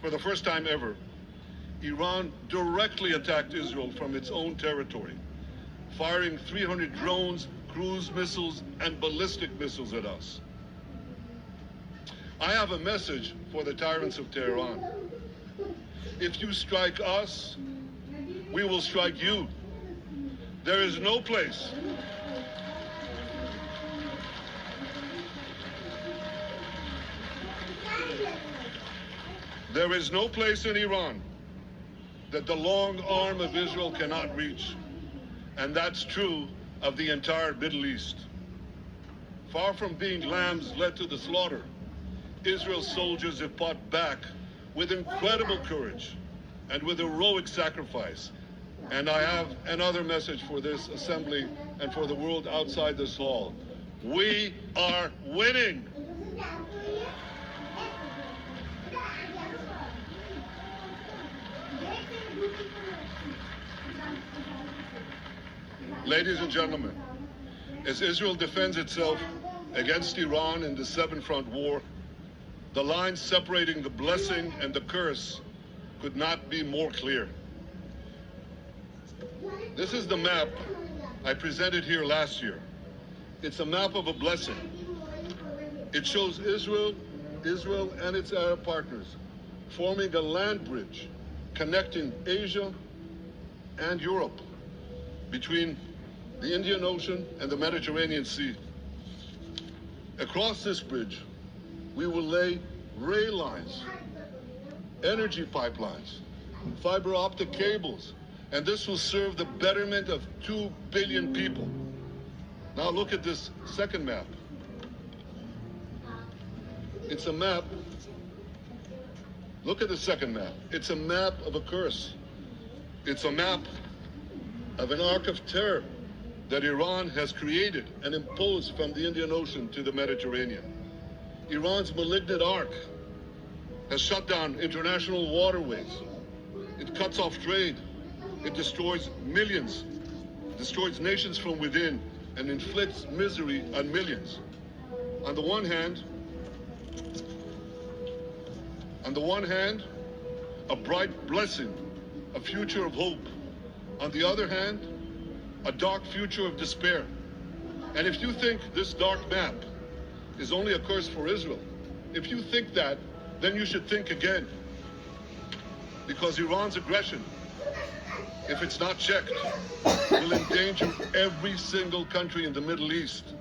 For the first time ever, Iran directly attacked Israel from its own territory, firing 300 drones, cruise missiles, and ballistic missiles at us. I have a message for the tyrants of Tehran. If you strike us, we will strike you. There is no place in Iran that the long arm of Israel cannot reach. And that's true of the entire Middle East. Far from being lambs led to the slaughter, Israel's soldiers have fought back with incredible courage and with heroic sacrifice. And I have another message for this assembly and for the world outside this hall. We are winning. Ladies and gentlemen, as Israel defends itself against Iran in the seven-front war, the line separating the blessing and the curse could not be more clear. This is the map I presented here last year. It's a map of a blessing. It shows Israel and its Arab partners forming a land bridge connecting Asia and Europe between the Indian Ocean and the Mediterranean Sea. Across this bridge, we will lay rail lines, energy pipelines, fiber optic cables, and this will serve the betterment of 2 billion people. Now look at this second map. It's a map. Look at the second map. It's a map of a curse. It's a map of an arc of terror that Iran has created and imposed from the Indian Ocean to the Mediterranean. Iran's malignant arc has shut down international waterways. It cuts off trade. It destroys millions, destroys nations from within, and inflicts misery on millions. On the one hand, a bright blessing, a future of hope. On the other hand, a dark future of despair. And if you think this dark map is only a curse for Israel, if you think that, then you should think again. Because Iran's aggression, if it's not checked, will endanger every single country in the Middle East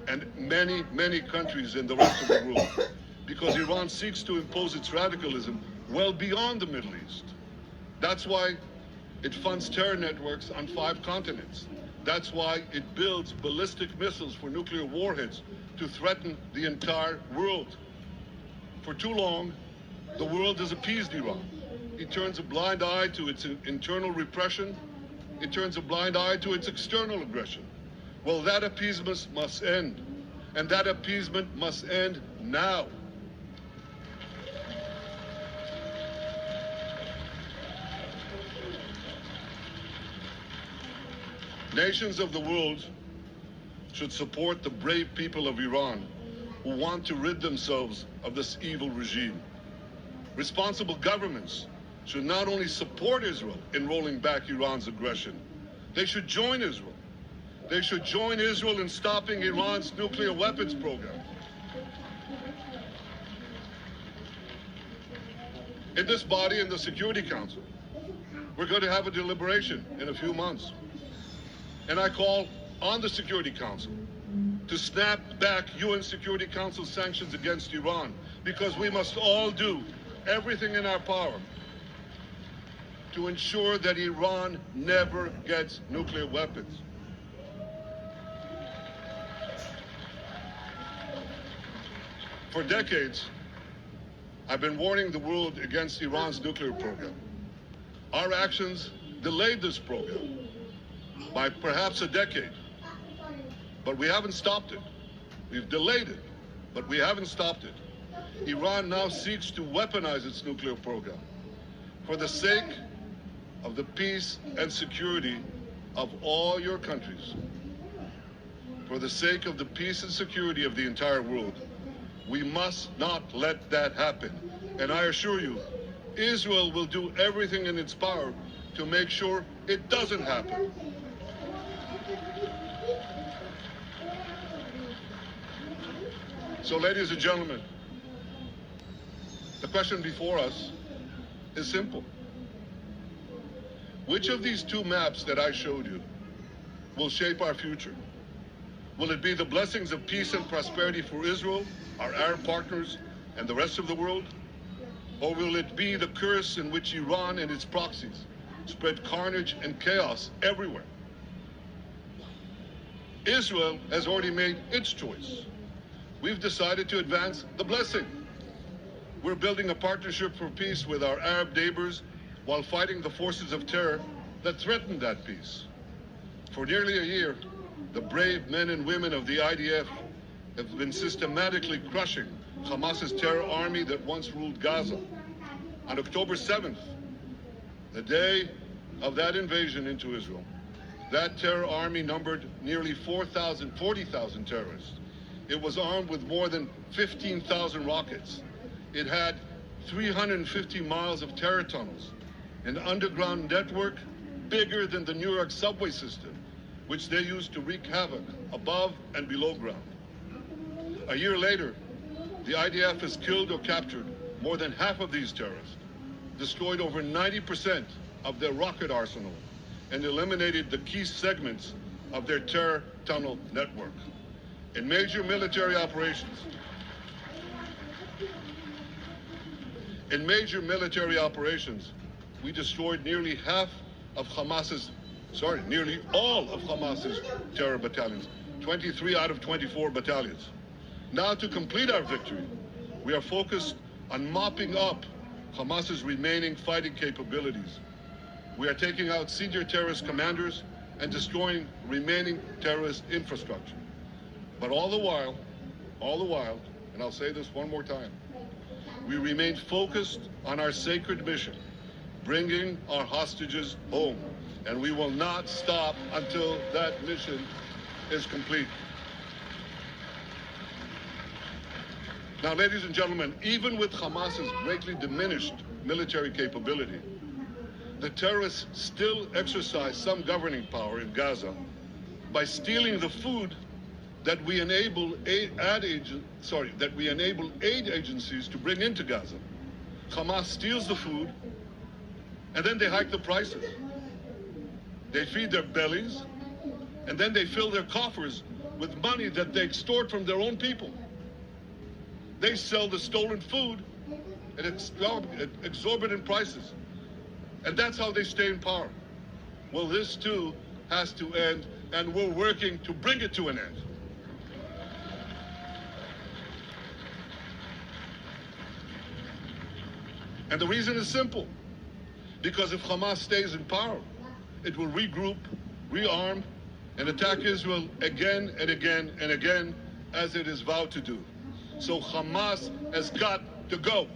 and many, many countries in the rest of the world. Because Iran seeks to impose its radicalism well beyond the Middle East. That's why it funds terror networks on 5 continents. That's why it builds ballistic missiles for nuclear warheads to threaten the entire world. For too long, the world has appeased Iran. It turns a blind eye to its internal repression. It turns a blind eye to its external aggression. Well, that appeasement must end. And that appeasement must end now. Nations of the world should support the brave people of Iran who want to rid themselves of this evil regime. Responsible governments should not only support Israel in rolling back Iran's aggression, they should join Israel. They should join Israel in stopping Iran's nuclear weapons program. In this body, in the Security Council, we're going to have a deliberation in a few months. And I call on the Security Council to snap back UN Security Council sanctions against Iran, because we must all do everything in our power to ensure that Iran never gets nuclear weapons. For decades, I've been warning the world against Iran's nuclear program. Our actions delayed this program by perhaps a decade, but we haven't stopped it. We've delayed it, but we haven't stopped it. Iran now seeks to weaponize its nuclear program for the sake of the peace and security of all your countries. For the sake of the peace and security of the entire world, We must not let that happen. And I assure you, Israel will do everything in its power to make sure it doesn't happen. So, ladies and gentlemen, the question before us is simple. Which of these two maps that I showed you will shape our future? Will it be the blessings of peace and prosperity for Israel, our Arab partners, and the rest of the world? Or will it be the curse in which Iran and its proxies spread carnage and chaos everywhere? Israel has already made its choice. We've decided to advance the blessing. We're building a partnership for peace with our Arab neighbors while fighting the forces of terror that threaten that peace. For nearly a year, the brave men and women of the IDF have been systematically crushing Hamas's terror army that once ruled Gaza. On October 7th, the day of that invasion into Israel, that terror army numbered nearly 40,000 terrorists. It was armed with more than 15,000 rockets. It had 350 miles of terror tunnels, an underground network bigger than the New York subway system, which they used to wreak havoc above and below ground. A year later, the IDF has killed or captured more than half of these terrorists, destroyed over 90% of their rocket arsenal, and eliminated the key segments of their terror tunnel network. In major military operations, we destroyed nearly all of Hamas's terror battalions, 23 out of 24 battalions. Now, to complete our victory, we are focused on mopping up Hamas's remaining fighting capabilities. We are taking out senior terrorist commanders and destroying remaining terrorist infrastructure. But all the while, and I'll say this one more time, we remain focused on our sacred mission, bringing our hostages home. And we will not stop until that mission is complete. Now, ladies and gentlemen, even with Hamas's greatly diminished military capability, the terrorists still exercise some governing power in Gaza by stealing the food that we enable aid agencies to bring into Gaza. Hamas steals the food, and then they hike the prices. They feed their bellies, and then they fill their coffers with money that they extort from their own people. They sell the stolen food at exorbitant prices. And that's how they stay in power. Well, this too has to end, and we're working to bring it to an end. And the reason is simple. Because if Hamas stays in power, it will regroup, rearm, and attack Israel again and again and again, as it is vowed to do. So Hamas has got to go.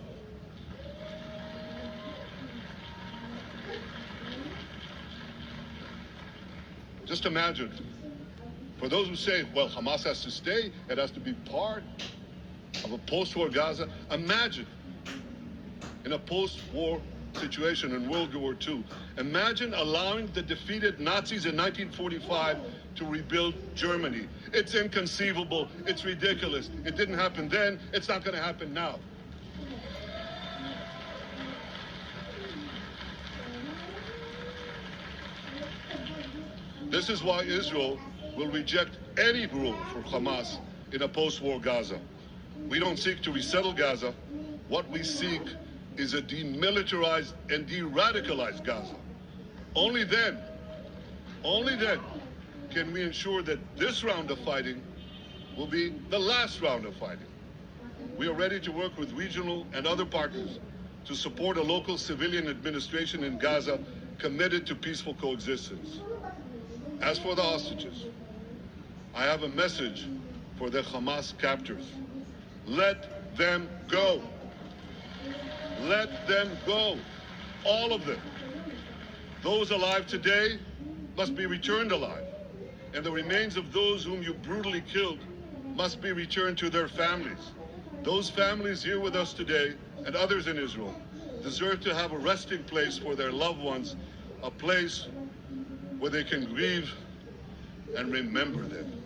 Just imagine, for those who say, well, Hamas has to stay, it has to be part of a post-war Gaza, imagine in a post-war situation in World War II, imagine allowing the defeated Nazis in 1945 to rebuild Germany. It's inconceivable, it's ridiculous. It didn't happen then, it's not going to happen now. This is why Israel will reject any rule for Hamas in a post-war Gaza. We don't seek to resettle Gaza. What we seek is a demilitarized and de-radicalized Gaza. Only then can we ensure that this round of fighting will be the last round of fighting. We are ready to work with regional and other partners to support a local civilian administration in Gaza committed to peaceful coexistence. As for the hostages, I have a message for the Hamas captors. Let them go. Let them go. All of them. Those alive today must be returned alive. And the remains of those whom you brutally killed must be returned to their families. Those families here with us today and others in Israel deserve to have a resting place for their loved ones, a place where they can grieve and remember them.